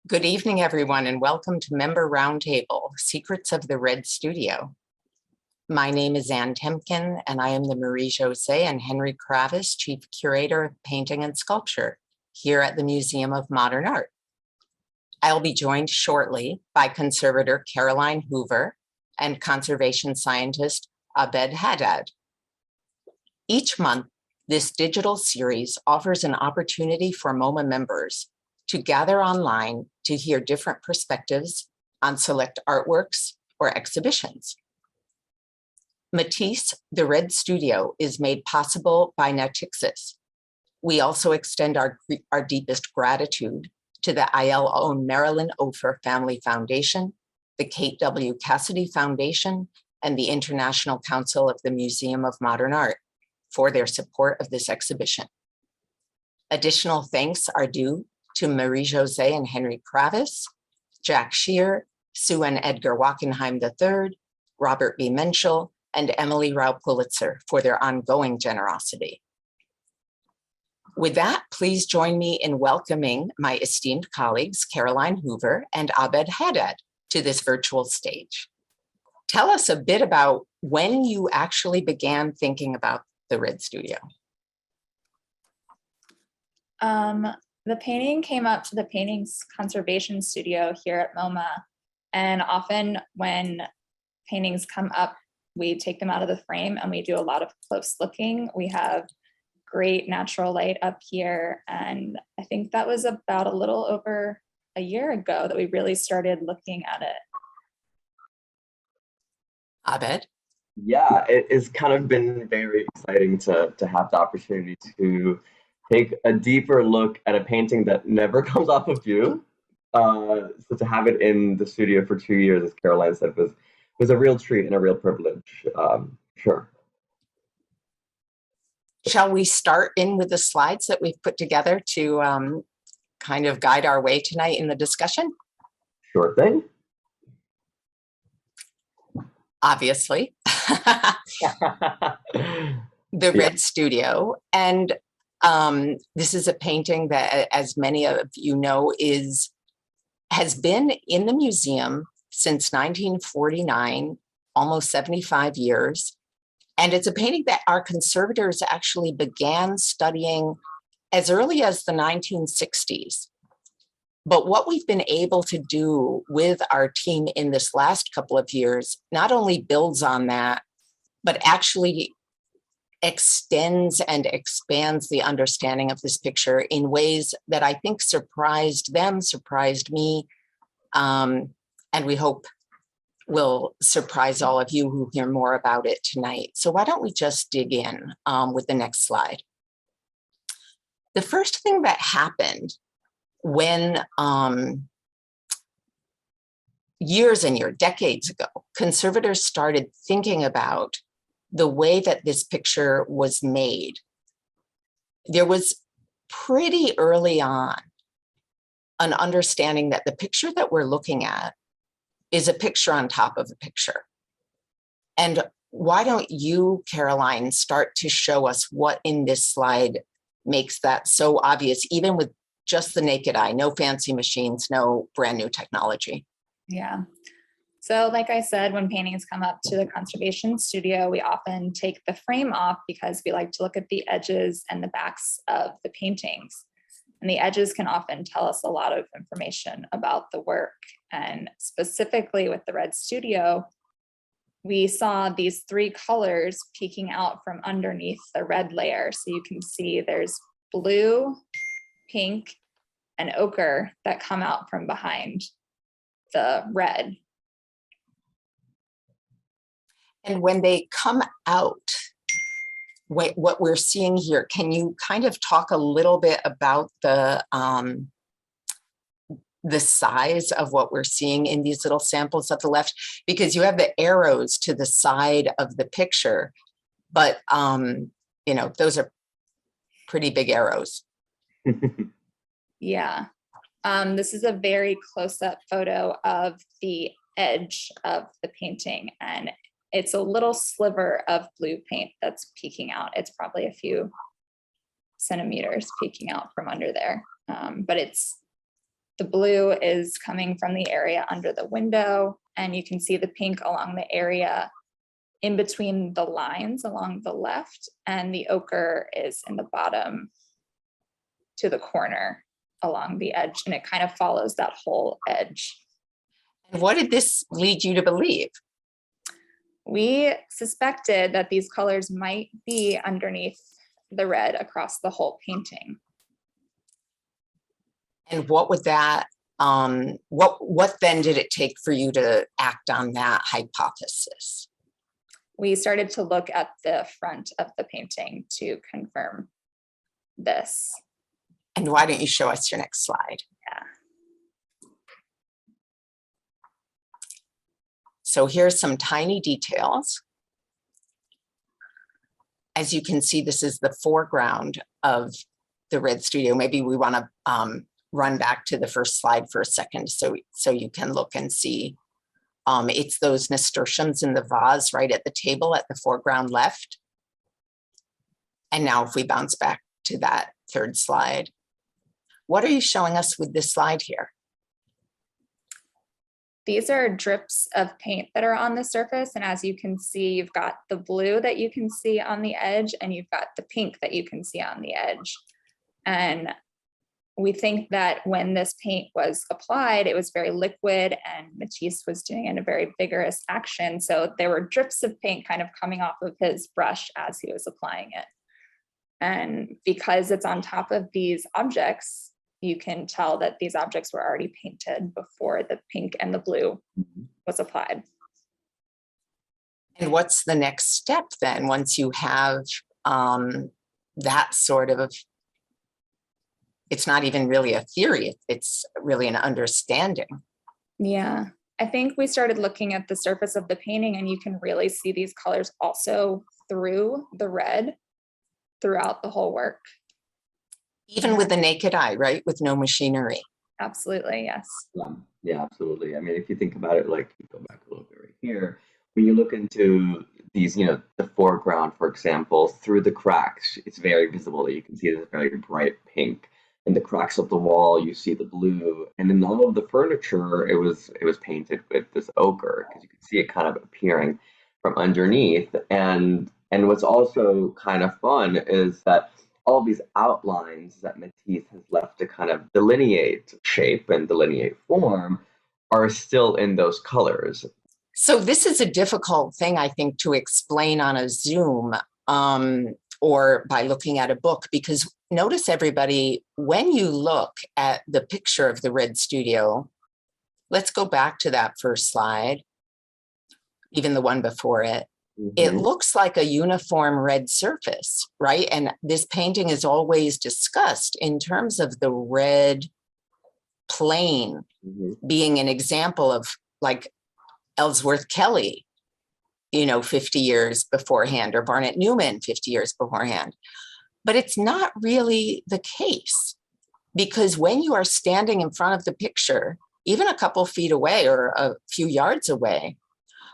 Good evening, everyone, and welcome to Member Roundtable, Secrets of the Red Studio. My name is Ann Temkin, and I am the Marie-José and Henri Matisse Chief Curator of Painting and Sculpture here at the Museum of Modern Art. I'll be joined shortly by conservator Caroline Hoover and conservation scientist Abed Haddad. Each month, this digital series offers an opportunity for MoMA members to gather online to hear different perspectives on select artworks or exhibitions. Matisse, the Red Studio, is made possible by Natixis. We also extend our deepest gratitude to the IL-owned Marilyn Ofer Family Foundation, the Kate W. Cassidy Foundation, and the International Council of the Museum of Modern Art for their support of this exhibition. Additional thanks are due to Marie-José and Henri Matisse, Jack Shear, Sue and Edgar Wackenheim III, Robert B. Menschel, and Emily Rao Pulitzer for their ongoing generosity. With that, please join me in welcoming my esteemed colleagues, Caroline Hoover and Abed Haddad, to this virtual stage. Tell us a bit about when you actually began thinking about the Red Studio. The painting came up to the paintings conservation studio here at MoMA, and often when paintings come up, we take them out of the frame and we do a lot of close looking. We have great natural light up here, and I think that was about a little over a year ago that we really started looking at it. Abed? Yeah, it has kind of been very exciting to have the opportunity to take a deeper look at a painting that never comes off of view. So to have it in the studio for 2 years, as Caroline said, was a real treat and a real privilege. Sure. Shall we start in with the slides that we've put together to kind of guide our way tonight in the discussion? Sure thing. Obviously. The Red Studio. And this is a painting that, as many of you know, has been in the museum since 1949, almost 75 years. And it's a painting that our conservators actually began studying as early as the 1960s. But what we've been able to do with our team in this last couple of years not only builds on that, but actually extends and expands the understanding of this picture in ways that I think surprised them, surprised me, and we hope will surprise all of you who hear more about it tonight. So why don't we just dig in with the next slide. The first thing that happened when years and years, decades ago, conservators started thinking about the way that this picture was made, there was pretty early on an understanding that the picture that we're looking at is a picture on top of a picture. And why don't you, Caroline, start to show us what in this slide makes that so obvious, even with just the naked eye, no fancy machines, no brand new technology? Yeah. So like I said, when paintings come up to the conservation studio, we often take the frame off because we like to look at the edges and the backs of the paintings. And the edges can often tell us a lot of information about the work. And specifically with the Red Studio, we saw these three colors peeking out from underneath the red layer. So you can see there's blue, pink, and ochre that come out from behind the red. And when they come out, what we're seeing here, can you kind of talk a little bit about the size of what we're seeing in these little samples at the left? Because you have the arrows to the side of the picture, but you know, those are pretty big arrows. Yeah. This is a very close-up photo of the edge of the painting, and it's a little sliver of blue paint that's peeking out. It's probably a few centimeters peeking out from under there, but it's The blue is coming from the area under the window, and you can see the pink along the area in between the lines along the left, and the ochre is in the bottom to the corner along the edge, and it kind of follows that whole edge. And what did this lead you to believe? We suspected that these colors might be underneath the red across the whole painting. And what would that, what then did it take for you to act on that hypothesis? We started to look at the front of the painting to confirm this. And why don't you show us your next slide? Yeah. So here's some tiny details. As you can see, this is the foreground of the red studio. Maybe we want to run back to the first slide for a second so you can look and see. It's those nasturtiums in the vase right at the table at the foreground left. And now if we bounce back to that third slide, what are you showing us with this slide here? These are drips of paint that are on the surface. And as you can see, you've got the blue that you can see on the edge, and you've got the pink that you can see on the edge. And we think that when this paint was applied, it was very liquid, and Matisse was doing it in a very vigorous action. So there were drips of paint kind of coming off of his brush as he was applying it. And because it's on top of these objects, you can tell that these objects were already painted before the pink and the blue was applied. And what's the next step then, once you have that sort of, it's not even really a theory, it's really an understanding. Yeah, I think we started looking at the surface of the painting, and you can really see these colors also through the red throughout the whole work. Even with the naked eye, right? With no machinery. Absolutely, yes. Yeah, absolutely. I mean, if you think about it, like you go back a little bit right here, when you look into these, you know, the foreground, for example, through the cracks, it's very visible that you can see this very bright pink. In the cracks of the wall, you see the blue, and in all of the furniture, it was painted with this ochre, because you can see it kind of appearing from underneath. And what's also kind of fun is that all these outlines that Matisse has left to kind of delineate shape and delineate form are still in those colors. So this is a difficult thing, I think, to explain on a Zoom or by looking at a book, because notice everybody, when you look at the picture of the red studio, let's go back to that first slide, even the one before it. It looks like a uniform red surface, right? And this painting is always discussed in terms of the red plane being an example of like Ellsworth Kelly, you know, 50 years beforehand, or Barnett Newman 50 years beforehand. But it's not really the case, because when you are standing in front of the picture, even a couple feet away or a few yards away,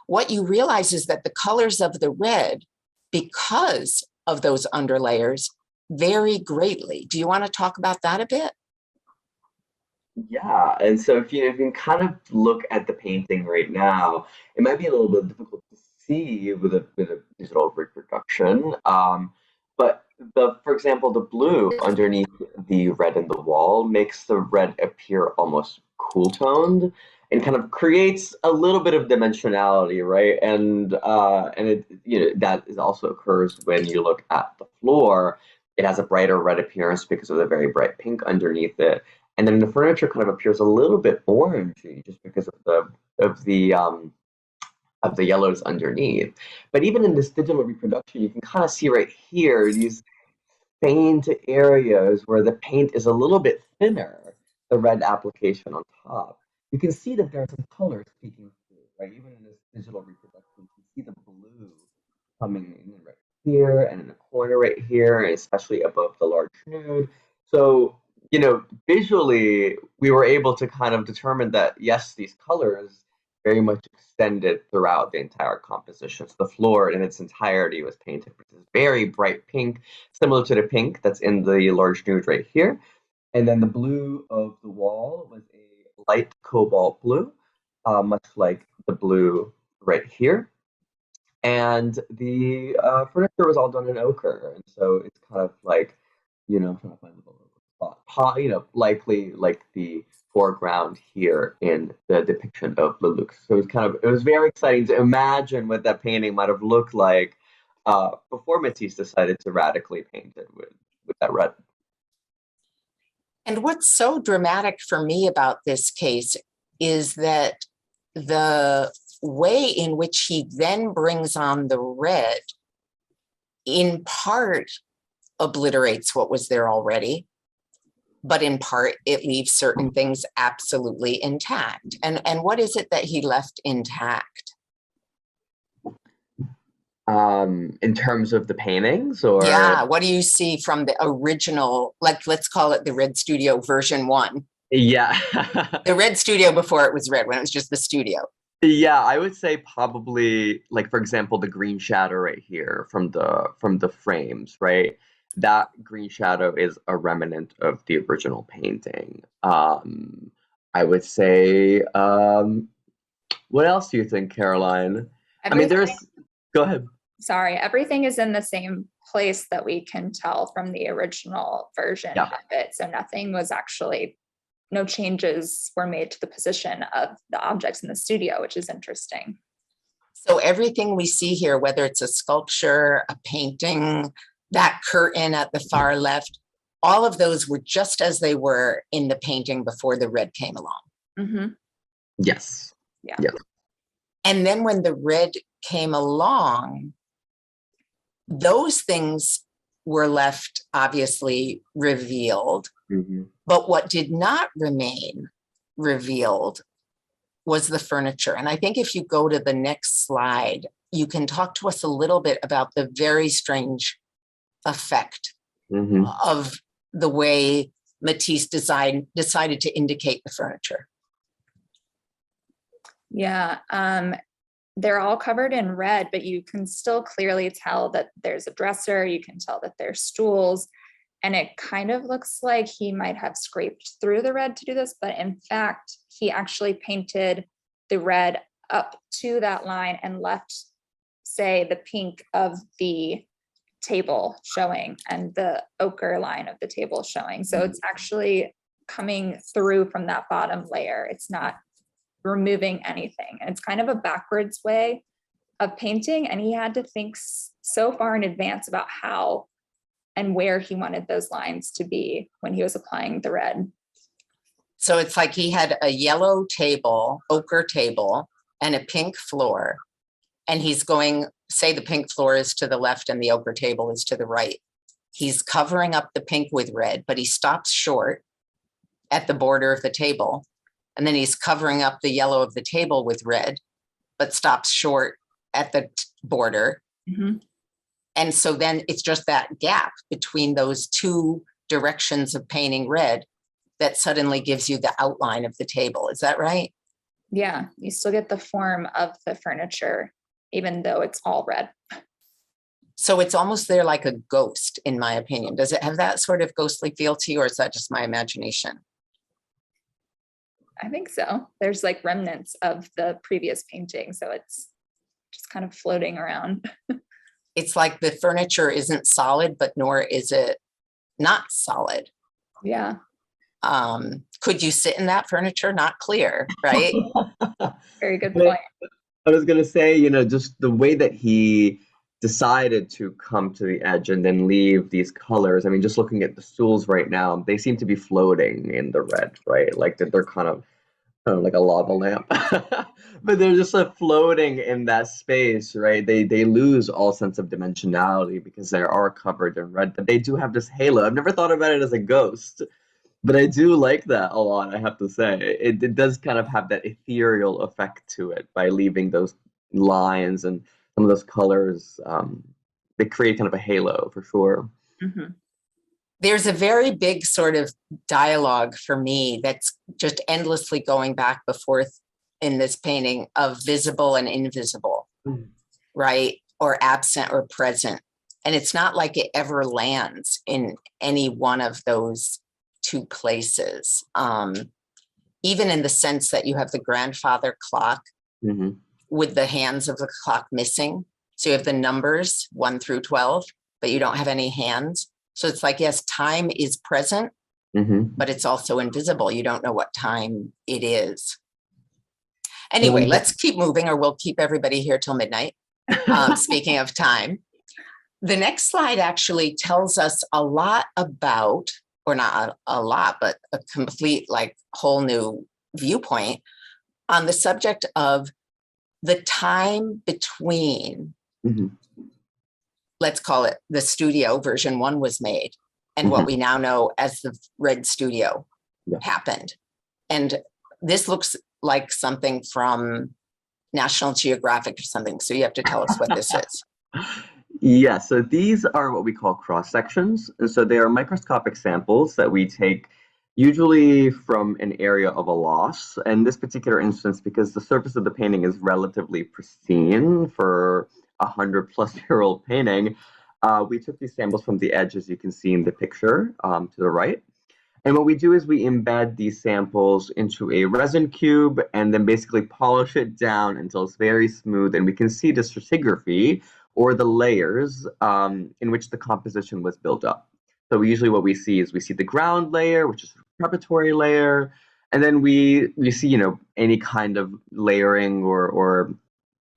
what you realize is that the colors of the red, because of those underlayers, vary greatly. Do you want to talk about that a bit? Yeah, and so if you can kind of look at the painting right now, it might be a little bit difficult to see with a digital reproduction. But for example, the blue underneath the red in the wall makes the red appear almost cool toned, and kind of creates a little bit of dimensionality, right? And it, you know, that is also occurs when you look at the floor. It has a brighter red appearance because of the very bright pink underneath it. And then the furniture kind of appears a little bit orangey just because of the yellows underneath. But even in this digital reproduction, you can kind of see right here these faint areas where the paint is a little bit thinner, the red application on top. You can see that there are some colors peeking through, right? Even in this digital reproduction, you can see the blue coming in right here and in the corner right here, and especially above the large nude. So, you know, visually, we were able to kind of determine that, yes, these colors very much extended throughout the entire composition. So the floor in its entirety was painted with this very bright pink, similar to the pink that's in the large nude right here. And then the blue of the wall was light cobalt blue, much like the blue right here. And the furniture was all done in ochre, and so it's kind of like, trying to find the spot, likely like the foreground here in the depiction of Lelouch. So it was very exciting to imagine what that painting might have looked like before Matisse decided to radically paint it with that red. And what's so dramatic for me about this case is that the way in which he then brings on the red in part obliterates what was there already, but in part it leaves certain things absolutely intact. And what is it that he left intact? In terms of the paintings, or yeah, what do you see from the original, like let's call it the Red Studio version 1? Yeah. The Red Studio before it was red, when it was just the studio. Yeah, I would say probably, like, for example, the green shadow right here from the frames, right? That green shadow is a remnant of the original painting. I would say, what else do you think, Caroline? Go ahead. Sorry, everything is in the same place that we can tell from the original version of it. So no changes were made to the position of the objects in the studio, which is interesting. So everything we see here, whether it's a sculpture, a painting, that curtain at the far left, all of those were just as they were in the painting before the red came along. Mm-hmm. Yes. Yeah. Yes. And then when the red came along, those things were left obviously revealed. Mm-hmm. But what did not remain revealed was the furniture. And I think if you go to the next slide, you can talk to us a little bit about the very strange effect of the way Matisse decided to indicate the furniture. Yeah, they're all covered in red, but you can still clearly tell that there's a dresser, you can tell that there's stools, and it kind of looks like he might have scraped through the red to do this, but in fact, he actually painted the red up to that line and left, say, the pink of the table showing and the ochre line of the table showing. So it's actually coming through from that bottom layer. It's not removing anything. And it's kind of a backwards way of painting. And he had to think so far in advance about how and where he wanted those lines to be when he was applying the red. So it's like he had a yellow table, ochre table, and a pink floor. And he's going, say the pink floor is to the left and the ochre table is to the right. He's covering up the pink with red, but he stops short at the border of the table. And then he's covering up the yellow of the table with red, but stops short at the border. Mm-hmm. And so then it's just that gap between those two directions of painting red that suddenly gives you the outline of the table. Is that right? Yeah, you still get the form of the furniture, even though it's all red. So it's almost there like a ghost, in my opinion. Does it have that sort of ghostly feel to you, or is that just my imagination? I think so. There's like remnants of the previous painting, so it's just kind of floating around. It's like the furniture isn't solid, but nor is it not solid. Yeah. Could you sit in that furniture? Not clear, right? Very good point. I was gonna say, just the way that he decided to come to the edge and then leave these colors. I mean, just looking at the stools right now, they seem to be floating in the red, right? Like they're kind of like a lava lamp, but they're just floating in that space, right? They lose all sense of dimensionality because they are covered in red, but they do have this halo. I've never thought about it as a ghost, but I do like that a lot, I have to say. It does kind of have that ethereal effect to it by leaving those lines and some of those colors. They create kind of a halo for sure. Mm-hmm. There's a very big sort of dialogue for me that's just endlessly going back and forth in this painting of visible and invisible, right? Or absent or present. And it's not like it ever lands in any one of those two places. even in the sense that you have the grandfather clock Mm-hmm. with the hands of the clock missing. So you have the numbers 1 through 12, but you don't have any hands. So it's like, yes, time is present, Mm-hmm. but it's also invisible. You don't know what time it is. Anyway, let's keep moving or we'll keep everybody here till midnight. Speaking of time, the next slide actually tells us a lot about, or not a lot, but a complete like whole new viewpoint on the subject of the time between, Mm-hmm. let's call it the studio version 1 was made and what we now know as the Red Studio happened. And this looks like something from National Geographic or something. So you have to tell us what this is. Yeah, so these are what we call cross sections. And so they are microscopic samples that we take usually from an area of a loss. In this particular instance, because the surface of the painting is relatively pristine for a 100-plus-year-old painting, we took these samples from the edge, as you can see in the picture to the right. And what we do is we embed these samples into a resin cube and then basically polish it down until it's very smooth. And we can see the stratigraphy or the layers in which the composition was built up. So usually what we see is we see the ground layer, which is a preparatory layer. And then we see, you know, any kind of layering or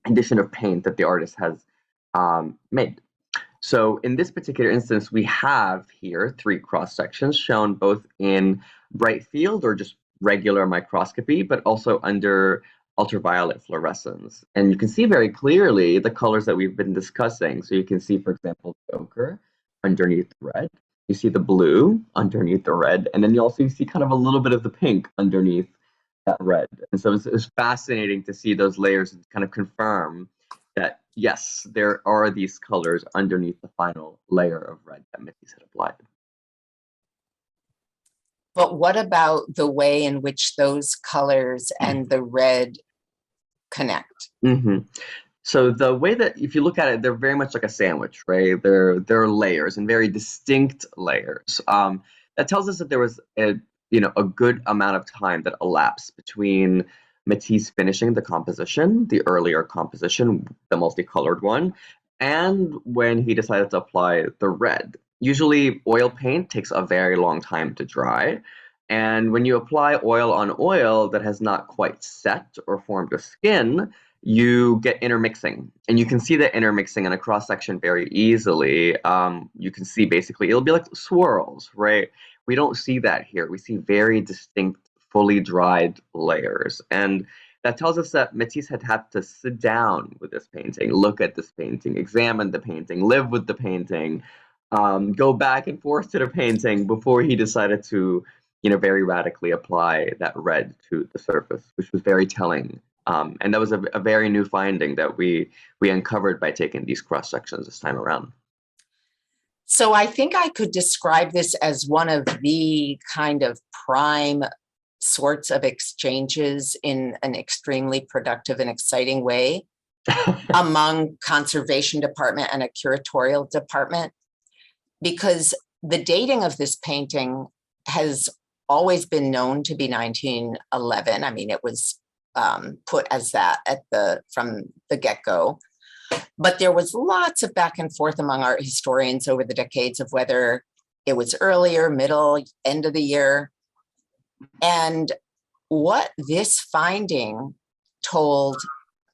addition of paint that the artist has made. So in this particular instance, we have here 3 cross sections shown both in bright field or just regular microscopy, but also under ultraviolet fluorescence. And you can see very clearly the colors that we've been discussing. So you can see, for example, the ochre underneath the red. You see the blue underneath the red. And then you also see kind of a little bit of the pink underneath that red. And so it's fascinating to see those layers and kind of confirm that, yes, there are these colors underneath the final layer of red that Matisse had applied. But what about the way in which those colors and the red connect? Mm-hmm. So the way that, if you look at it, they're very much like a sandwich, right? They're layers and very distinct layers. That tells us that there was a good amount of time that elapsed between Matisse finishing the composition, the earlier composition, the multicolored one, and when he decided to apply the red. Usually oil paint takes a very long time to dry. And when you apply oil on oil that has not quite set or formed a skin, you get intermixing. And you can see that intermixing in a cross-section very easily. You can see basically, it'll be like swirls, right? We don't see that here. We see very distinct, fully dried layers. And that tells us that Matisse had to sit down with this painting, look at this painting, examine the painting, live with the painting, go back and forth to the painting before he decided to, very radically apply that red to the surface, which was very telling. And that was a very new finding that we uncovered by taking these cross sections this time around. So I think I could describe this as one of the kind of prime sorts of exchanges in an extremely productive and exciting way among conservation department and a curatorial department, because the dating of this painting has always been known to be 1911. I mean, it was put as that from the get-go. But there was lots of back and forth among art historians over the decades of whether it was earlier, middle, end of the year. And what this finding told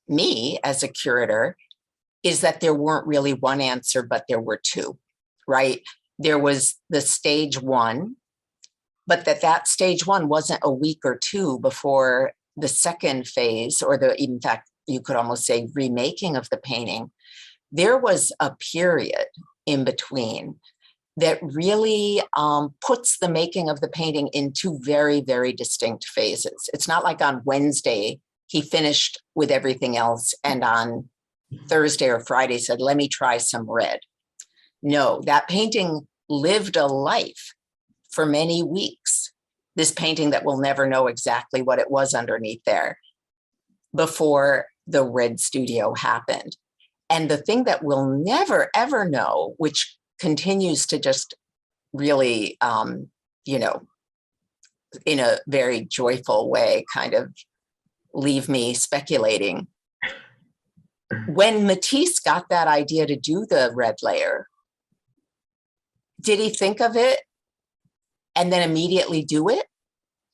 me as a curator is that there weren't really one answer, but there were 2, right? There was the stage 1, but that stage 1 wasn't a week or 2 before the second phase, or in fact, you could almost say remaking of the painting. There was a period in between that really puts the making of the painting into very, very distinct phases. It's not like on Wednesday, he finished with everything else, and on Thursday or Friday said, let me try some red. No, that painting lived a life for many weeks. This painting that we'll never know exactly what it was underneath there before the Red Studio happened. And the thing that we'll never, ever know, which continues to just really, in a very joyful way kind of leave me speculating. When Matisse got that idea to do the red layer, did he think of it and then immediately do it?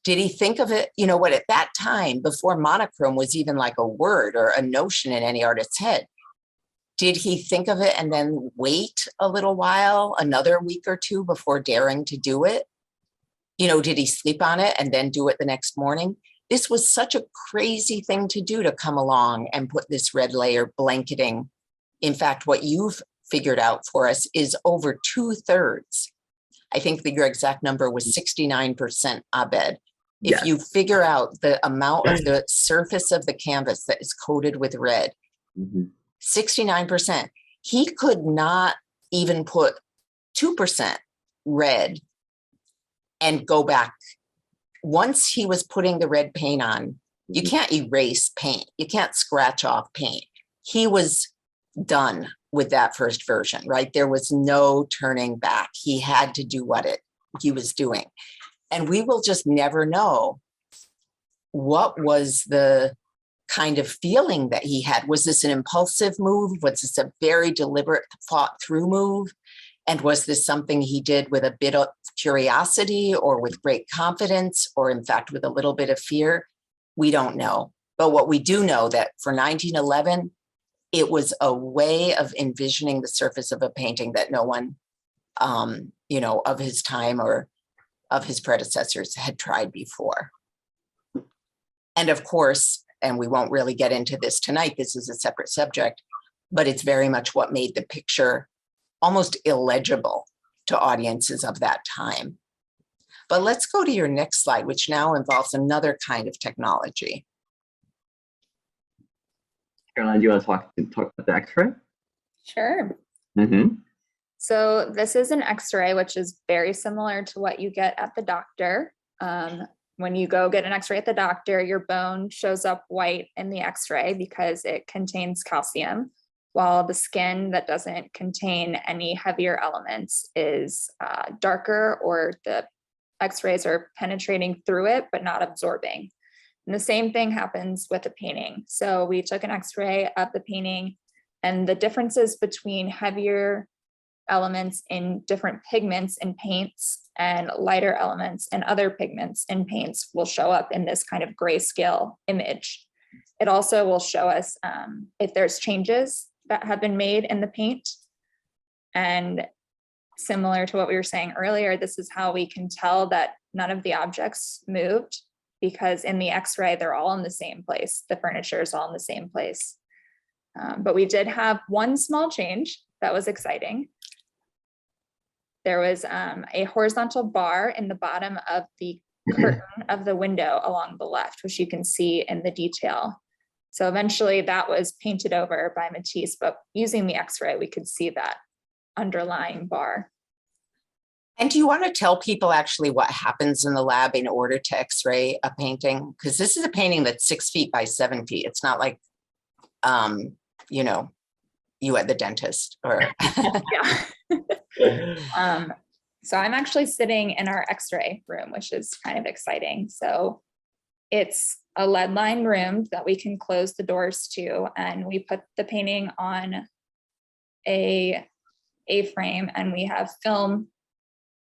Did he think of it, you know what, at that time, before monochrome was even like a word or a notion in any artist's head, did he think of it and then wait a little while, another week or two before daring to do it? You know, did he sleep on it and then do it the next morning? This was such a crazy thing to do, to come along and put this red layer blanketing. In fact, what you've figured out for us is over 2/3. I think that your exact number was 69%, Abed. Yes. If you figure out the amount of the surface of the canvas that is coated with red, 69%, he could not even put 2% red and go back. Once he was putting the red paint on, you can't erase paint. You can't scratch off paint. He was done with that first version, right? There was no turning back. He had to do what he was doing. And we will just never know what was the kind of feeling that he had. Was this an impulsive move? Was this a very deliberate, thought through move? And was this something he did with a bit of curiosity or with great confidence, or in fact, with a little bit of fear? We don't know. But what we do know that for 1911, it was a way of envisioning the surface of a painting that no one, you know, of his time or of his predecessors had tried before. And of course, and we won't really get into this tonight, this is a separate subject, but it's very much what made the picture almost illegible to audiences of that time. But let's go to your next slide, which now involves another kind of technology. Caroline, do you want to talk about the X-ray? Sure. Mm-hmm. So this is an X-ray, which is very similar to what you get at the doctor. When you go get an X-ray at the doctor, your bone shows up white in the X-ray because it contains calcium, while the skin that doesn't contain any heavier elements is darker, or the X-rays are penetrating through it, but not absorbing. And the same thing happens with a painting. So we took an X-ray of the painting, and the differences between heavier elements in different pigments in paints and lighter elements and other pigments in paints will show up in this kind of grayscale image. It also will show us if there's changes that have been made in the paint. And similar to what we were saying earlier, this is how we can tell that none of the objects moved, because in the X-ray, they're all in the same place. The furniture is all in the same place. But we did have one small change that was exciting. There was a horizontal bar in the bottom of the curtain of the window along the left, which you can see in the detail. So eventually that was painted over by Matisse, but using the X-ray, we could see that underlying bar. And do you want to tell people actually what happens in the lab in order to X-ray a painting? Because this is a painting that's 6 feet by 7 feet. It's not like, you know, you at the dentist or. Yeah. So I'm actually sitting in our X-ray room, which is kind of exciting. So it's a lead-lined room that we can close the doors to, and we put the painting on a A-frame, and we have film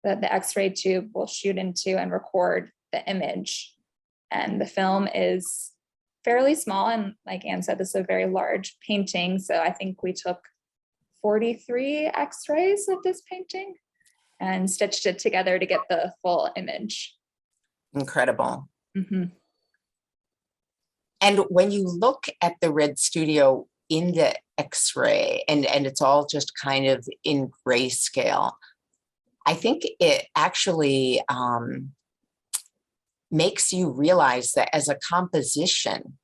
that the X-ray tube will shoot into and record the image. And the film is fairly small, and like Ann said, this is a very large painting. So I think we took 43 X-rays of this painting and stitched it together to get the full image. Incredible. Mm-hmm. And when you look at the Red Studio in the X-ray, and it's all just kind of in grayscale, I think it actually makes you realize that as a composition,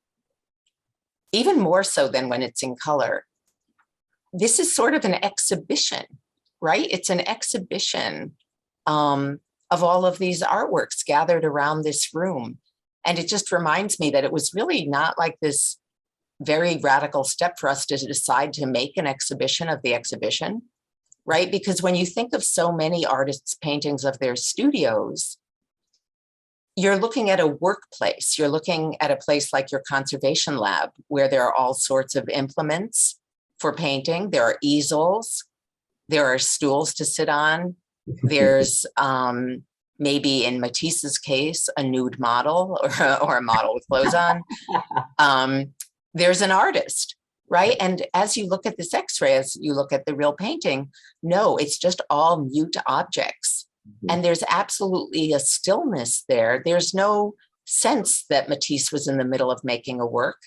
even more so than when it's in color, this is sort of an exhibition, right? It's an exhibition of all of these artworks gathered around this room. And it just reminds me that it was really not like this very radical step for us to decide to make an exhibition of the exhibition, right? Because when you think of so many artists' paintings of their studios, you're looking at a workplace. You're looking at a place like your conservation lab, where there are all sorts of implements for painting. There are easels, there are stools to sit on. There's maybe in Matisse's case, a nude model or a model with clothes on. There's an artist, right? And as you look at this X-ray, as you look at the real painting, no, it's just all mute objects. And there's absolutely a stillness there. There's no sense that Matisse was in the middle of making a work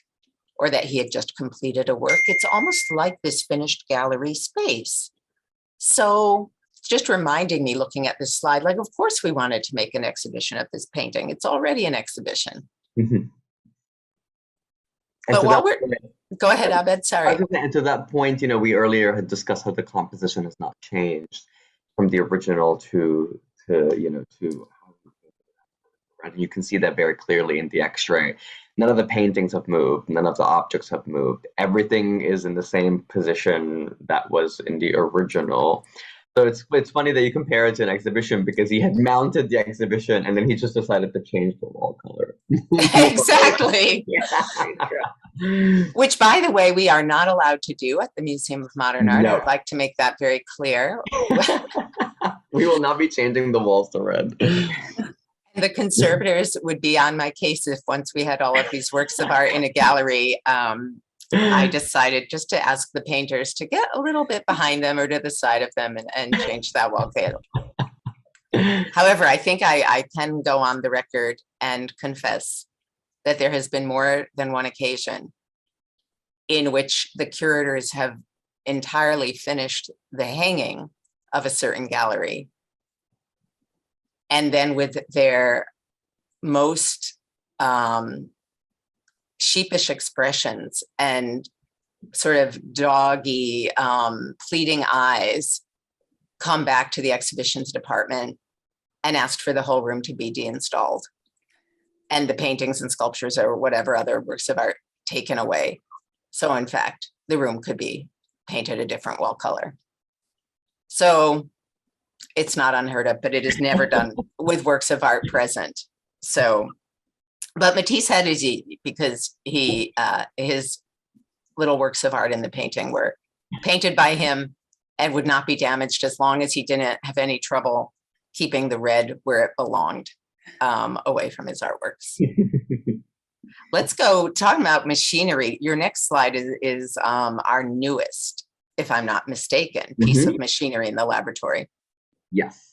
or that he had just completed a work. It's almost like this finished gallery space. So just reminding me, looking at this slide, like, of course we wanted to make an exhibition of this painting. It's already an exhibition. But while go ahead, Abed, sorry. And to that point, we earlier had discussed how the composition has not changed from the original to and you can see that very clearly in the X-ray. None of the paintings have moved, none of the objects have moved. Everything is in the same position that was in the original. So it's funny that you compare it to an exhibition, because he had mounted the exhibition and then he just decided to change the wall color. Exactly. Which, by the way, we are not allowed to do at the Museum of Modern Art. No. I'd like to make that very clear. We will not be changing the walls to red. The conservators would be on my case if, once we had all of these works of art in a gallery, I decided just to ask the painters to get a little bit behind them or to the side of them and change that wall color. However, I think I can go on the record and confess that there has been more than one occasion in which the curators have entirely finished the hanging of a certain gallery, and then with their most sheepish expressions and sort of doggy, pleading eyes, come back to the exhibitions department and asked for the whole room to be deinstalled and the paintings and sculptures or whatever other works of art taken away. So in fact, the room could be painted a different wall color. So it's not unheard of, but it is never done with works of art present. So, but Matisse had his easy, because his little works of art in the painting were painted by him and would not be damaged as long as he didn't have any trouble keeping the red where it belonged, away from his artworks. Let's go talking about machinery. Your next slide is our newest, if I'm not mistaken, piece of machinery in the laboratory. Yes.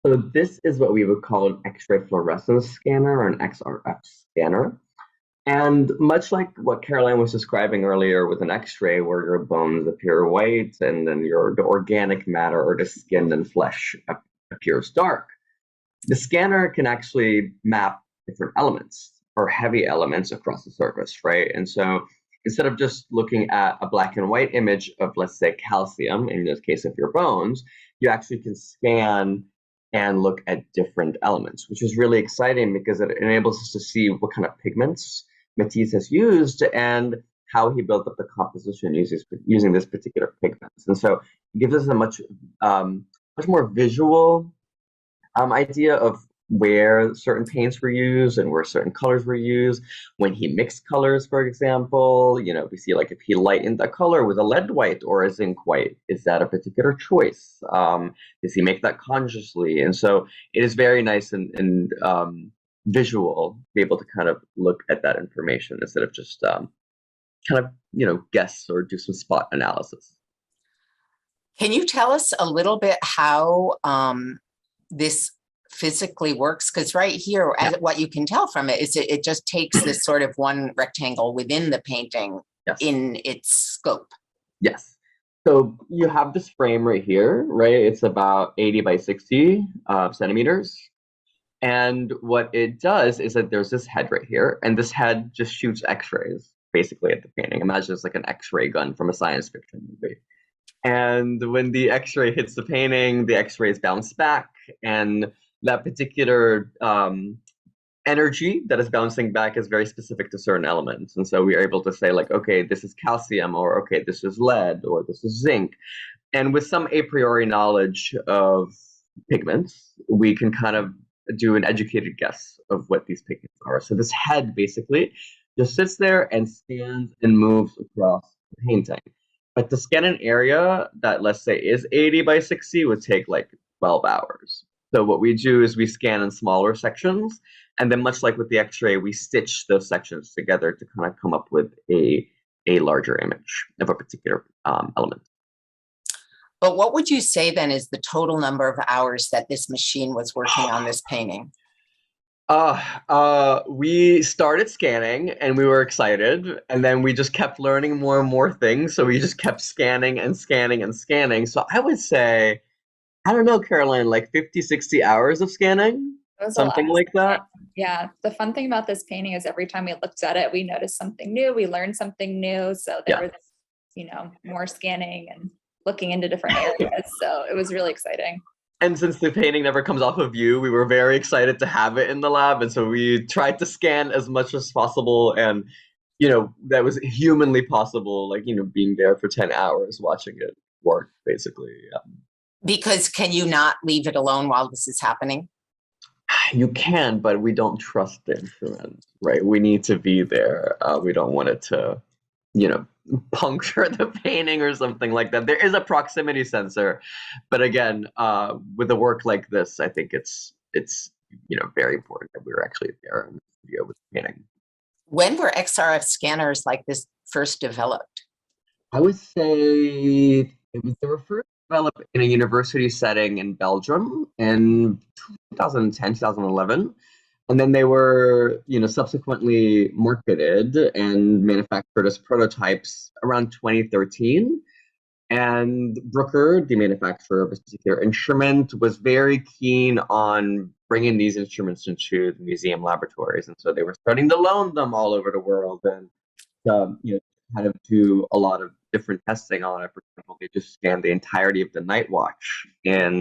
So this is what we would call an X-ray fluorescence scanner, or an XRF scanner. And much like what Caroline was describing earlier with an X-ray, where your bones appear white and then the organic matter, or the skin and flesh, appears dark, the scanner can actually map different elements or heavy elements across the surface, right? And so instead of just looking at a black and white image of, let's say, calcium, in this case of your bones, you actually can scan and look at different elements, which is really exciting because it enables us to see what kind of pigments Matisse has used and how he built up the composition using this particular pigments. And so it gives us a much more visual idea of where certain paints were used and where certain colors were used. When he mixed colors, for example, we see, like, if he lightened a color with a lead white or a zinc white, is that a particular choice? Does he make that consciously? And so it is very nice and visual to be able to kind of look at that information instead of just guess or do some spot analysis. Can you tell us a little bit how this physically works? Because right here, what you can tell from it is it just takes this sort of one rectangle within the painting in its scope. Yes. So you have this frame right here, right? It's about 80 by 60 centimeters. And what it does is that there's this head right here, and this head just shoots X-rays basically at the painting. Imagine it's like an X-ray gun from a science fiction movie. And when the X-ray hits the painting, the X-rays bounce back, and that particular energy that is bouncing back is very specific to certain elements. And so we are able to say, like, okay, this is calcium, or okay, this is lead, or this is zinc. And with some a priori knowledge of pigments, we can kind of do an educated guess of what these paintings are. So this head basically just sits there and scans and moves across the painting. But to scan an area that, let's say, is 80 by 60 would take like 12 hours. So what we do is we scan in smaller sections, and then much like with the X-ray, we stitch those sections together to kind of come up with a larger image of a particular element. But what would you say then is the total number of hours that this machine was working on this painting? We started scanning and we were excited, and then we just kept learning more and more things. So we just kept scanning and scanning and scanning. So I would say, I don't know, Caroline, like 50, 60 hours of scanning, It was a something lot. like that. Yeah, the fun thing about this painting is every time we looked at it, we noticed something new, we learned something new. So there was, more scanning and looking into different areas. So it was really exciting. And since the painting never comes off of you, we were very excited to have it in the lab. And so we tried to scan as much as possible. And, that was humanly possible, like, being there for 10 hours watching it work, basically. Yeah. Because can you not leave it alone while this is happening? You can, but we don't trust the instrument, right? We need to be there. We don't want it to, puncture the painting or something like that. There is a proximity sensor, but again, with a work like this, I think it's very important that we were actually there in the studio with the painting. When were XRF scanners like this first developed? I would say they were first developed in a university setting in Belgium in 2010, 2011. And then they were, subsequently marketed and manufactured as prototypes around 2013. And Brooker, the manufacturer of this particular instrument, was very keen on bringing these instruments into the museum laboratories. And so they were starting to loan them all over the world and, kind of do a lot of different testing on it. For example, they just scanned the entirety of the Night Watch at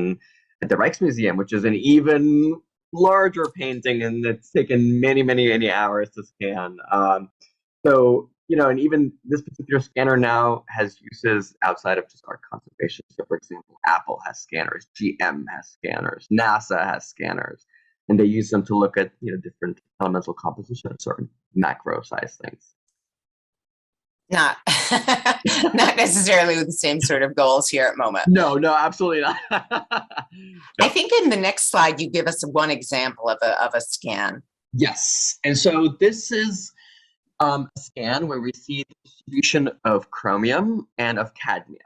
the Rijksmuseum, which is an even larger painting, and it's taken many, many, many hours to scan. And even this particular scanner now has uses outside of just art conservation. So, for example, Apple has scanners, GM has scanners, NASA has scanners, and they use them to look at different elemental composition of certain macro size things. Not necessarily with the same sort of goals here at MoMA. No, absolutely not. I think in the next slide, you give us one example of a scan. Yes. And so this is a scan where we see the distribution of chromium and of cadmium.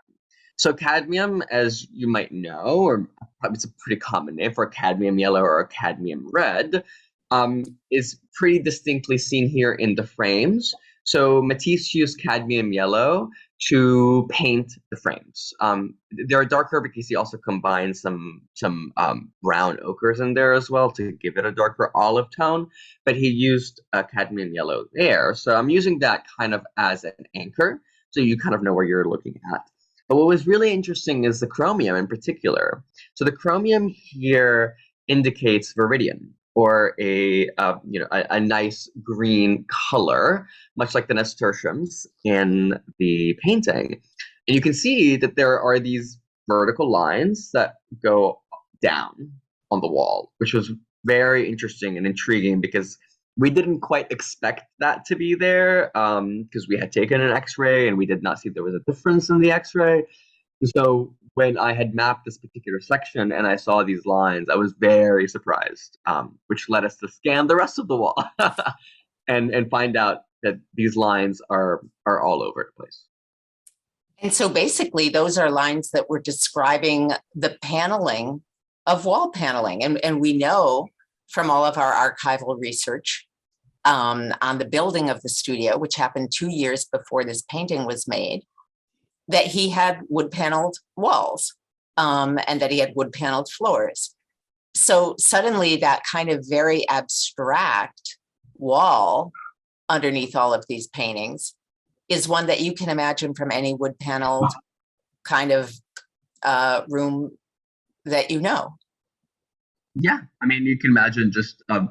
So cadmium, as you might know, or probably it's a pretty common name for a cadmium yellow or a cadmium red, is pretty distinctly seen here in the frames. So Matisse used cadmium yellow to paint the frames. They're darker because he also combined some brown ochres in there as well to give it a darker olive tone, but he used cadmium yellow there. So I'm using that kind of as an anchor, so you kind of know where you're looking at. But what was really interesting is the chromium in particular. So the chromium here indicates viridian, or a nice green color, much like the nasturtiums in the painting. And you can see that there are these vertical lines that go down on the wall, which was very interesting and intriguing because we didn't quite expect that to be there because we had taken an X-ray and we did not see there was a difference in the X-ray. And so when I had mapped this particular section and I saw these lines, I was very surprised, which led us to scan the rest of the wall and find out that these lines are all over the place. And so basically, those are lines that were describing the paneling of wall paneling. And we know from all of our archival research on the building of the studio, which happened 2 years before this painting was made, that he had wood paneled walls and that he had wood paneled floors. So suddenly that kind of very abstract wall underneath all of these paintings is one that you can imagine from any wood paneled kind of room that you know. Yeah, I mean, you can imagine just a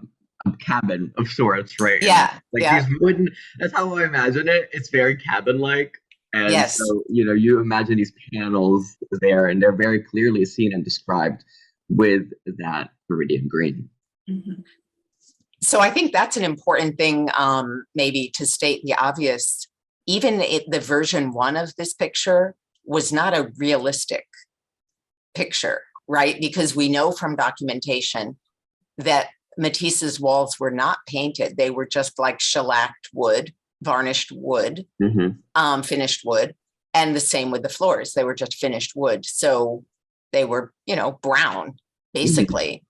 cabin of sorts, right? Yeah, These wooden, that's how I imagine it. It's very cabin-like. And yes. So, you imagine these panels there, and they're very clearly seen and described with that viridian green. Mhm. So I think that's an important thing, maybe to state the obvious. Even the version 1 of this picture was not a realistic picture, right? Because we know from documentation that Matisse's walls were not painted. They were just like shellacked wood, varnished wood, finished wood. And the same with the floors. They were just finished wood. So they were, brown, basically.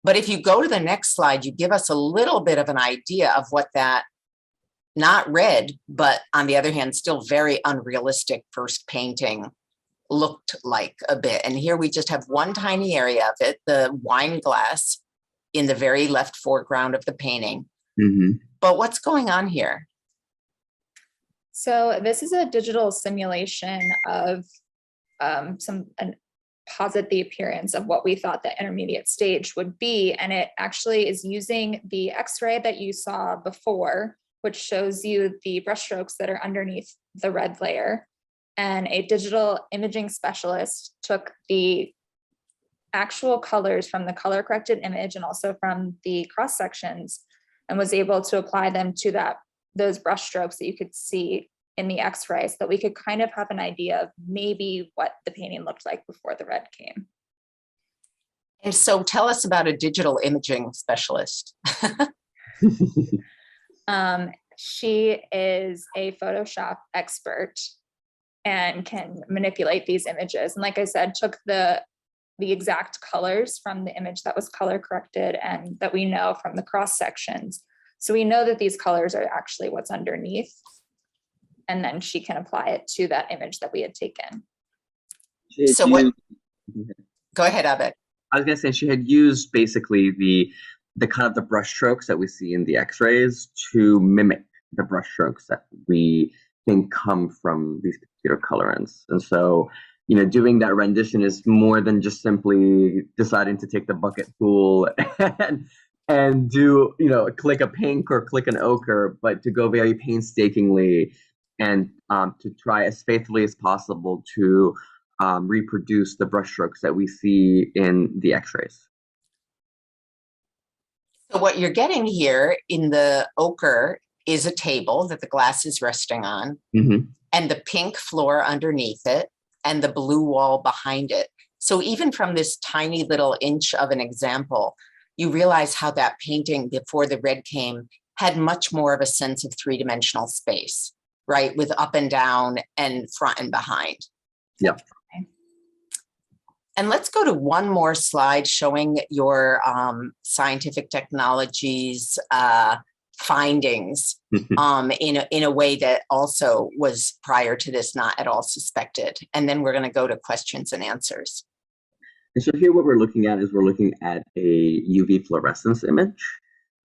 But if you go to the next slide, you give us a little bit of an idea of what that, not red, but on the other hand, still very unrealistic first painting looked like a bit. And here we just have one tiny area of it, the wine glass in the very left foreground of the painting. But what's going on here? So this is a digital simulation of posit the appearance of what we thought the intermediate stage would be. And it actually is using the X-ray that you saw before, which shows you the brushstrokes that are underneath the red layer. And a digital imaging specialist took the actual colors from the color corrected image and also from the cross sections and was able to apply them to those brushstrokes that you could see in the X-ray, so that we could kind of have an idea of maybe what the painting looked like before the red came. And so tell us about a digital imaging specialist. She is a Photoshop expert and can manipulate these images. And like I said, took the exact colors from the image that was color corrected and that we know from the cross sections. So we know that these colors are actually what's underneath. And then she can apply it to that image that we had taken. So what? Go ahead, Abed. I was gonna say she had used basically the kind of the brush strokes that we see in the X-rays to mimic the brush strokes that we think come from these computer colorants. And so, doing that rendition is more than just simply deciding to take the bucket tool and do, click a pink or click an ochre, but to go very painstakingly and to try as faithfully as possible to reproduce the brushstrokes that we see in the X-rays. So what you're getting here in the ochre is a table that the glass is resting on, and the pink floor underneath it, and the blue wall behind it. So even from this tiny little inch of an example, you realize how that painting before the red came had much more of a sense of three-dimensional space, right? With up and down and front and behind. Yep. And let's go to one more slide showing your scientific technologies findings in a way that also was prior to this not at all suspected. And then we're going to go to questions and answers. And so here what we're looking at is we're looking at a UV fluorescence image.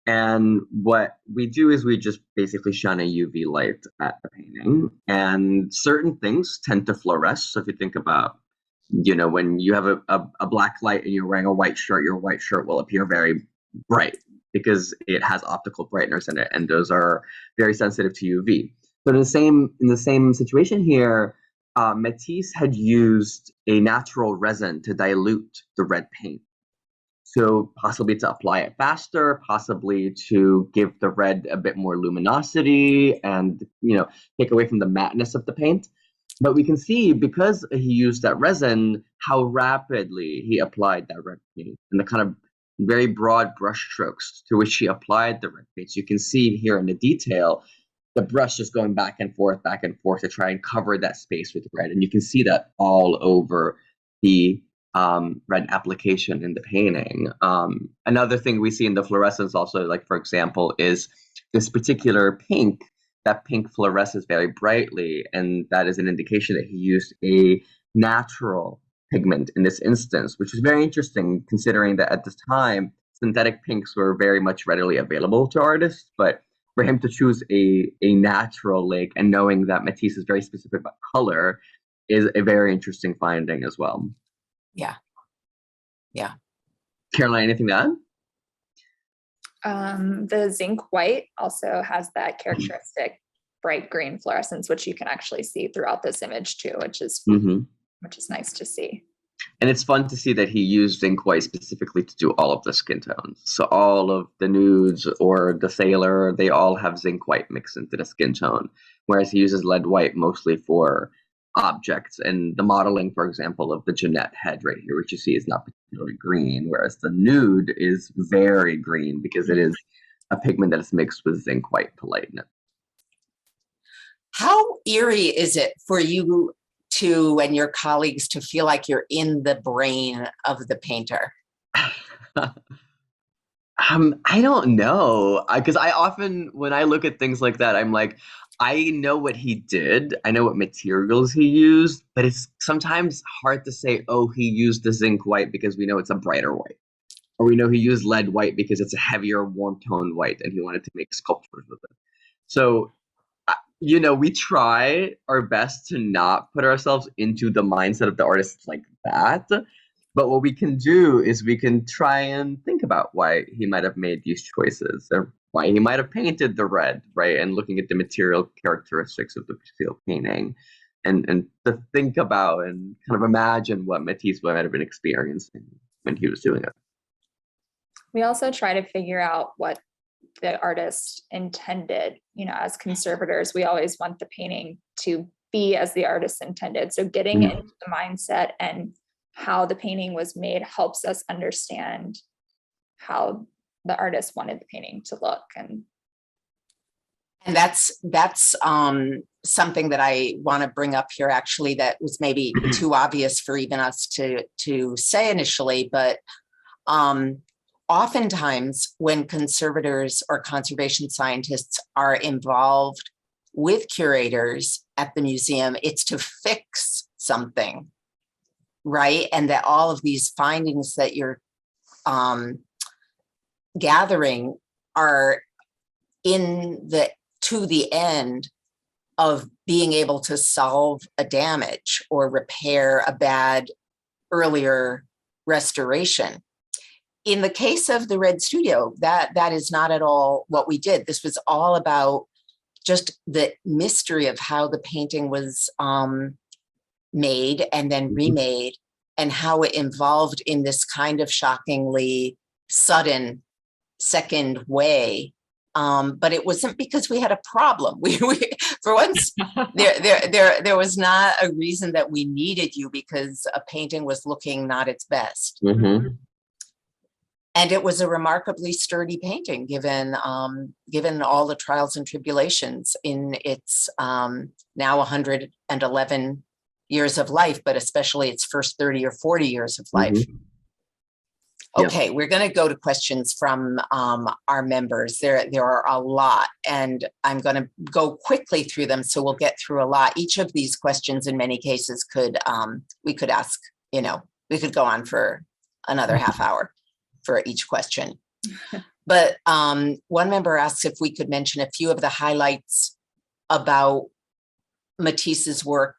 And what we do is we just basically shine a UV light at the painting. And certain things tend to fluoresce. So if you think about, when you have a black light and you're wearing a white shirt, your white shirt will appear very bright because it has optical brighteners in it, and those are very sensitive to UV. But in the same situation here, Matisse had used a natural resin to dilute the red paint. So possibly to apply it faster, possibly to give the red a bit more luminosity and, take away from the mateness of the paint. But we can see, because he used that resin, how rapidly he applied that red paint and the kind of very broad brush strokes to which he applied the red paint. So you can see here in the detail, the brush just going back and forth to try and cover that space with red. And you can see that all over the red application in the painting. Another thing we see in the fluorescence also, like for example, is this particular pink. That pink fluoresces very brightly, and that is an indication that he used a natural pigment in this instance, which is very interesting considering that at this time, synthetic pinks were very much readily available to artists, but for him to choose a natural lake and knowing that Matisse is very specific about color is a very interesting finding as well. Yeah. Caroline, anything to add? The zinc white also has that characteristic bright green fluorescence, which you can actually see throughout this image too, which is nice to see. And it's fun to see that he used ink white specifically to do all of the skin tones. So all of the nudes or the sailor, they all have zinc white mixed into the skin tone, whereas he uses lead white mostly for objects. And the modeling, for example, of the Jeanette head right here, which you see is not particularly green, whereas the nude is very green because it is a pigment that is mixed with zinc white to lighten it. How eerie is it for you to and your colleagues to feel like you're in the brain of the painter? I don't know, because I often, when I look at things like that, I'm like, I know what he did, I know what materials he used, but it's sometimes hard to say, oh, he used the zinc white because we know it's a brighter white, or we know he used lead white because it's a heavier, warm tone white, and he wanted to make sculptures with it. So, we try our best to not put ourselves into the mindset of the artist like that. But what we can do is we can try and think about why he might have made these choices, or why he might have painted the red, right? And looking at the material characteristics of the steel painting, and to think about and kind of imagine what Matisse might have been experiencing when he was doing it. We also try to figure out what the artist intended. As conservators, we always want the painting to be as the artist intended. So getting into the mindset and how the painting was made helps us understand how the artist wanted the painting to look. And that's something that I want to bring up here, actually, that was maybe too obvious for even us to say initially, but oftentimes when conservators or conservation scientists are involved with curators at the museum, it's to fix something, right? And that all of these findings that you're gathering are to the end of being able to solve a damage or repair a bad earlier restoration. In the case of the Red Studio, that is not at all what we did. This was all about just the mystery of how the painting was made and then remade, and how it evolved in this kind of shockingly sudden second way. But it wasn't because we had a problem. We for once, there was not a reason that we needed you because a painting was looking not its best. Mm-hmm. And it was a remarkably sturdy painting, given all the trials and tribulations in its now 111 years of life, but especially its first 30 or 40 years of life. Mm-hmm. Okay, yeah. We're going to go to questions from our members. There are a lot, and I'm going to go quickly through them, so we'll get through a lot. Each of these questions, in many cases, we could ask. We could go on for another half hour for each question. But one member asks if we could mention a few of the highlights about Matisse's work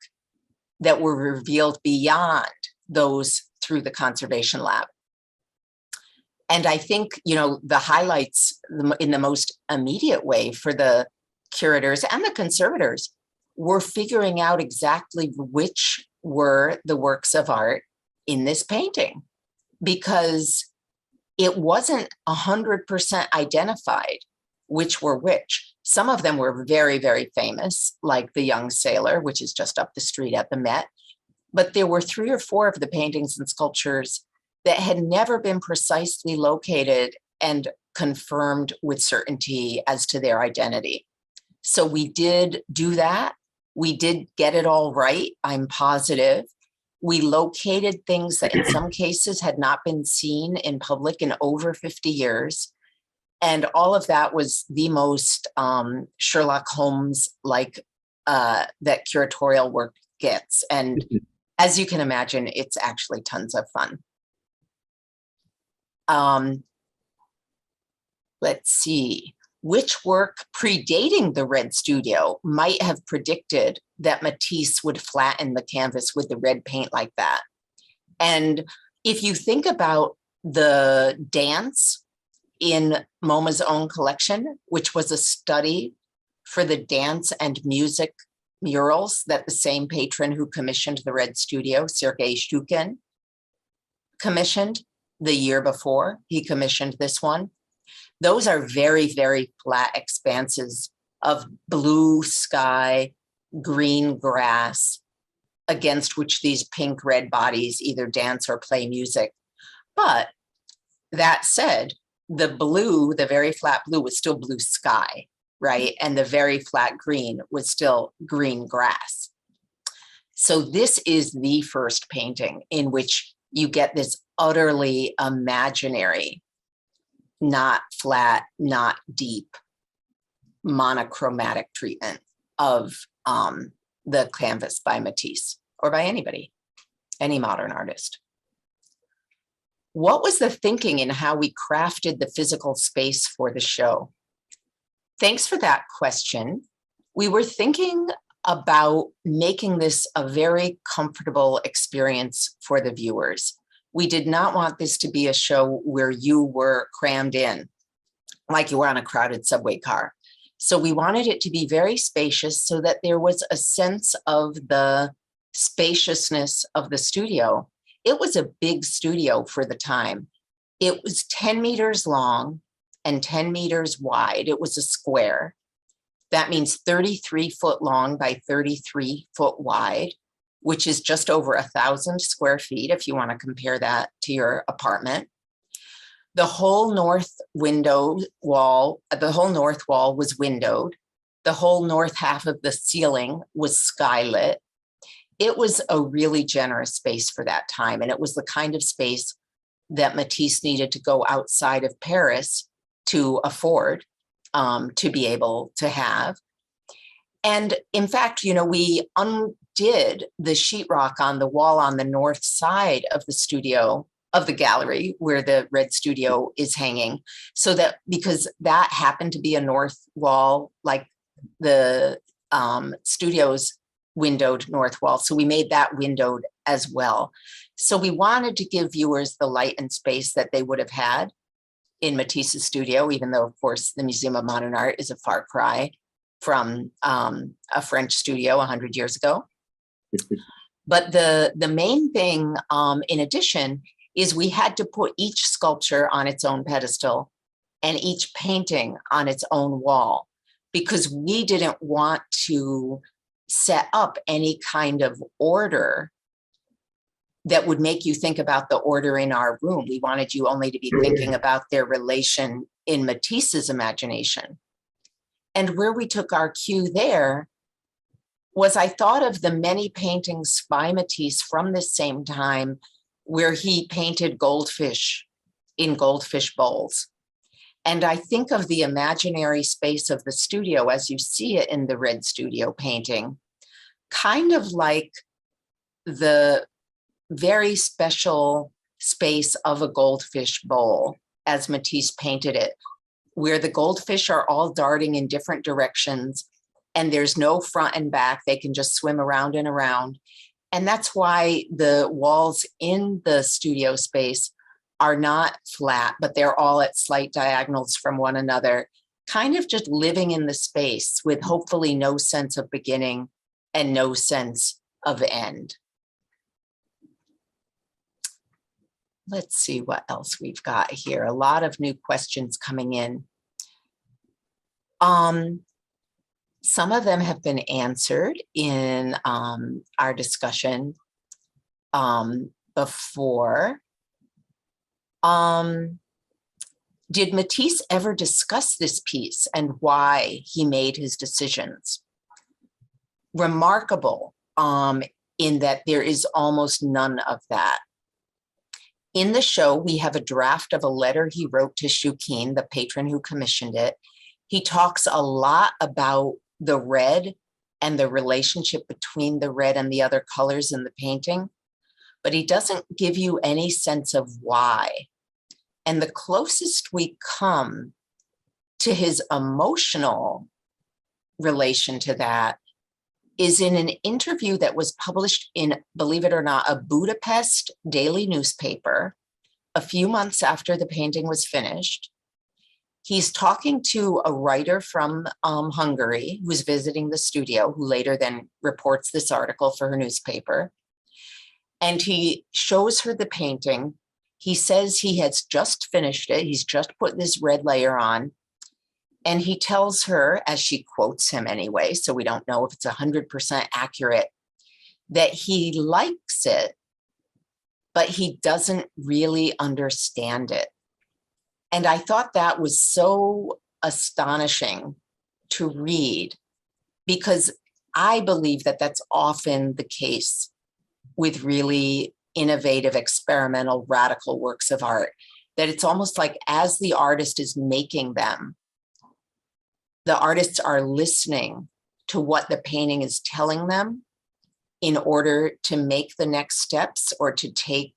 that were revealed beyond those through the conservation lab. And I think, the highlights in the most immediate way for the curators and the conservators were figuring out exactly which were the works of art in this painting, because it wasn't 100% identified which were which. Some of them were very, very famous, like The Young Sailor, which is just up the street at the Met. But there were 3 or 4 of the paintings and sculptures that had never been precisely located and confirmed with certainty as to their identity. So we did do that. We did get it all right, I'm positive. We located things that in some cases had not been seen in public in over 50 years. And all of that was the most Sherlock Holmes-like that curatorial work gets. And as you can imagine, it's actually tons of fun. Let's see. Which work predating the Red Studio might have predicted that Matisse would flatten the canvas with the red paint like that? And if you think about the dance in MoMA's own collection, which was a study for the dance and music murals that the same patron who commissioned the Red Studio, Sergei Shukin, commissioned the year before. He commissioned this one. Those are very, very flat expanses of blue sky, green grass, against which these pink red bodies either dance or play music. But that said, the blue, the very flat blue was still blue sky, right? And the very flat green was still green grass. So this is the first painting in which you get this utterly imaginary, not flat, not deep, monochromatic treatment of the canvas by Matisse or by anybody, any modern artist. What was the thinking in how we crafted the physical space for the show? Thanks for that question. We were thinking about making this a very comfortable experience for the viewers. We did not want this to be a show where you were crammed in, like you were on a crowded subway car. So we wanted it to be very spacious so that there was a sense of the spaciousness of the studio. It was a big studio for the time. It was 10 meters long and 10 meters wide. It was a square. That means 33 foot long by 33 foot wide, which is just over 1,000 square feet, if you want to compare that to your apartment. The whole north wall was windowed. The whole north half of the ceiling was skylit. It was a really generous space for that time. And it was the kind of space that Matisse needed to go outside of Paris to afford, to be able to have. And in fact, you know, we undid the sheetrock on the wall on the north side of the studio, of the gallery where the red studio is hanging, so that, because that happened to be a north wall, like the studio's windowed north wall. So we made that windowed as well. So we wanted to give viewers the light and space that they would have had in Matisse's studio, even though, of course, the Museum of Modern Art is a far cry from a French studio 100 years ago. But the main thing, in addition, is we had to put each sculpture on its own pedestal and each painting on its own wall, because we didn't want to set up any kind of order that would make you think about the order in our room. We wanted you only to be thinking about their relation in Matisse's imagination. And where we took our cue there was, I thought of the many paintings by Matisse from this same time where he painted goldfish in goldfish bowls. And I think of the imaginary space of the studio as you see it in the red studio painting, kind of like the very special space of a goldfish bowl as Matisse painted it, where the goldfish are all darting in different directions and there's no front and back. They can just swim around and around. And that's why the walls in the studio space are not flat, but they're all at slight diagonals from one another, kind of just living in the space with hopefully no sense of beginning and no sense of end. Let's see what else we've got here. A lot of new questions coming in. Some of them have been answered in our discussion before. Did Matisse ever discuss this piece and why he made his decisions? Remarkable in that there is almost none of that. In the show, we have a draft of a letter he wrote to Shukin, the patron who commissioned it. He talks a lot about the red and the relationship between the red and the other colors in the painting, but he doesn't give you any sense of why. And the closest we come to his emotional relation to that is in an interview that was published in, believe it or not, a Budapest daily newspaper a few months after the painting was finished. He's talking to a writer from Hungary who's visiting the studio, who later then reports this article for her newspaper. And he shows her the painting He says he has just finished it. He's just put this red layer on. And he tells her, as she quotes him anyway, so we don't know if it's 100% accurate, that he likes it, but he doesn't really understand it. And I thought that was so astonishing to read, because I believe that that's often the case with really innovative, experimental, radical works of art, that it's almost like as the artist is making them, the artists are listening to what the painting is telling them in order to make the next steps or to take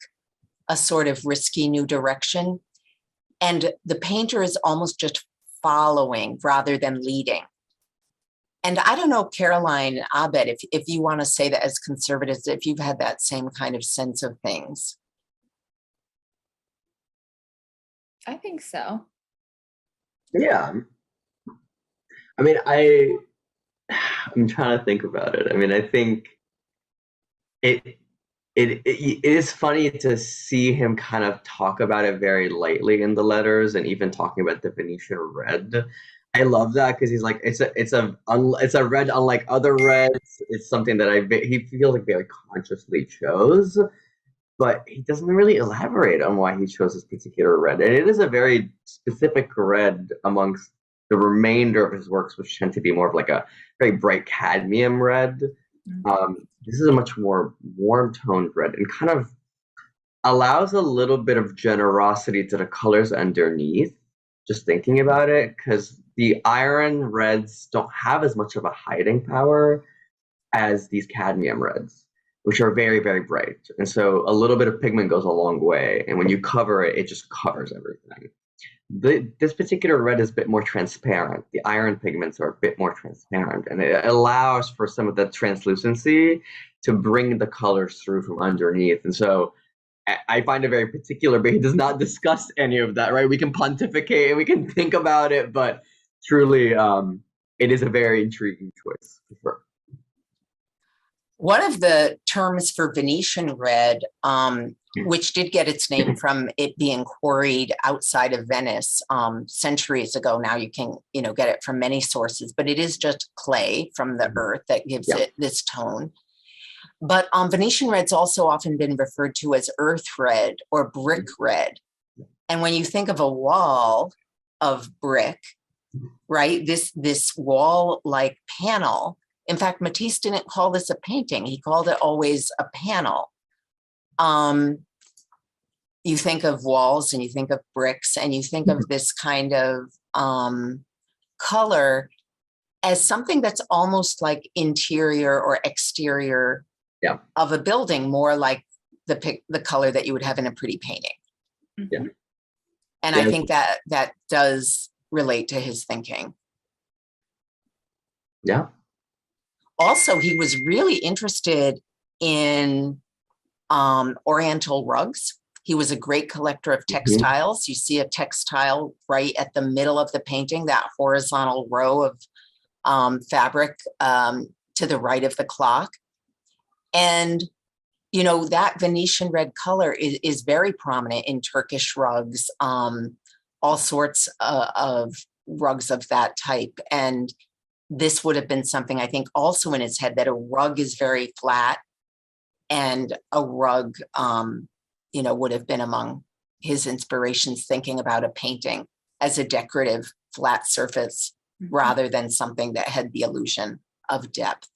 a sort of risky new direction. And the painter is almost just following rather than leading. And I don't know, Caroline, Abed, if you want to say that as conservatives, if you've had that same kind of sense of things. I think so. Yeah. I mean, I'm trying to think about it. I mean, I think it is funny to see him kind of talk about it very lightly in the letters, and even talking about the Venetian red. I love that because he's like, it's a red unlike other reds. It's something that he feels like very consciously chose, but he doesn't really elaborate on why he chose this particular red. And it is a very specific red amongst the remainder of his works, which tend to be more of like a very bright cadmium red. This is a much more warm-toned red and kind of allows a little bit of generosity to the colors underneath, just thinking about it, because the iron reds don't have as much of a hiding power as these cadmium reds, which are very, very bright. And so a little bit of pigment goes a long way. And when you cover it, it just covers everything. This particular red is a bit more transparent. The iron pigments are a bit more transparent, and it allows for some of the translucency to bring the colors through from underneath. And so I find it very particular, but he does not discuss any of that, right? We can pontificate and we can think about it, but truly, it is a very intriguing choice for sure. One of the terms for Venetian red, which did get its name from it being quarried outside of Venice centuries ago. Now you can, get it from many sources, but it is just clay from the earth that gives it this tone. But Venetian red's also often been referred to as earth red or brick red. And when you think of a wall of brick, right, this wall-like panel. In fact, Matisse didn't call this a painting. He called it always a panel. You think of walls and you think of bricks and you think of this kind of color as something that's almost like interior or exterior of a building, more like the color that you would have in a pretty painting. Yeah. And I think that does relate to his thinking. Yeah. Also, he was really interested in Oriental rugs. He was a great collector of textiles. You see a textile right at the middle of the painting, that horizontal row of fabric to the right of the clock. And, that Venetian red color is very prominent in Turkish rugs, all sorts of rugs of that type. And this would have been something, I think, also in his head, that a rug is very flat, and a rug, would have been among his inspirations, thinking about a painting as a decorative flat surface rather than something that had the illusion of depth.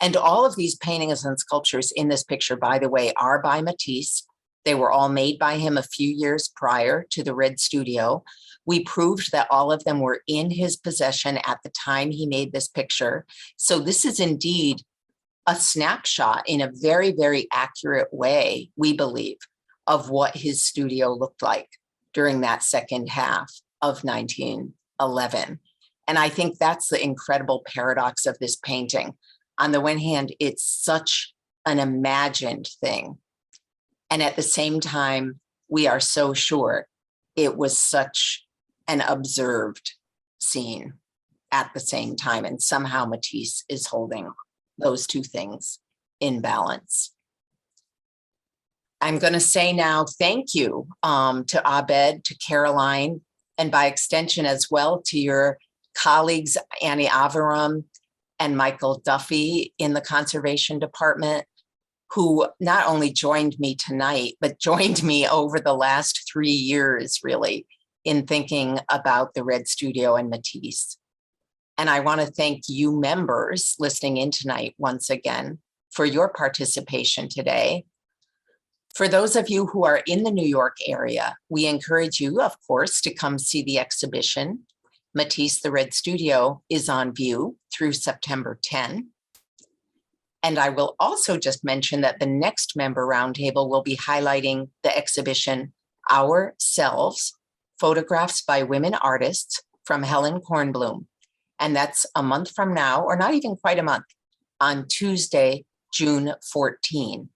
And all of these paintings and sculptures in this picture, by the way, are by Matisse. They were all made by him a few years prior to the Red Studio. We proved that all of them were in his possession at the time he made this picture. So this is indeed a snapshot in a very, very accurate way, we believe, of what his studio looked like during that second half of 1911. And I think that's the incredible paradox of this painting. On the one hand, it's such an imagined thing. And at the same time, we are so sure it was such an observed scene at the same time. And somehow Matisse is holding those two things in balance. I'm going to say now, thank you to Abed, to Caroline, and by extension as well to your colleagues, Annie Averum and Michael Duffy in the Conservation Department, who not only joined me tonight, but joined me over the last 3 years, really, in thinking about the Red Studio and Matisse. And I want to thank you members listening in tonight once again for your participation today. For those of you who are in the New York area, we encourage you, of course, to come see the exhibition. Matisse, the Red Studio is on view through September 10. And I will also just mention that the next member roundtable will be highlighting the exhibition Ourselves, Photographs by Women Artists from Helen Kornblum. And that's a month from now, or not even quite a month, on Tuesday, June 14.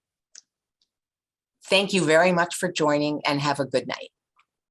Thank you very much for joining and have a good night.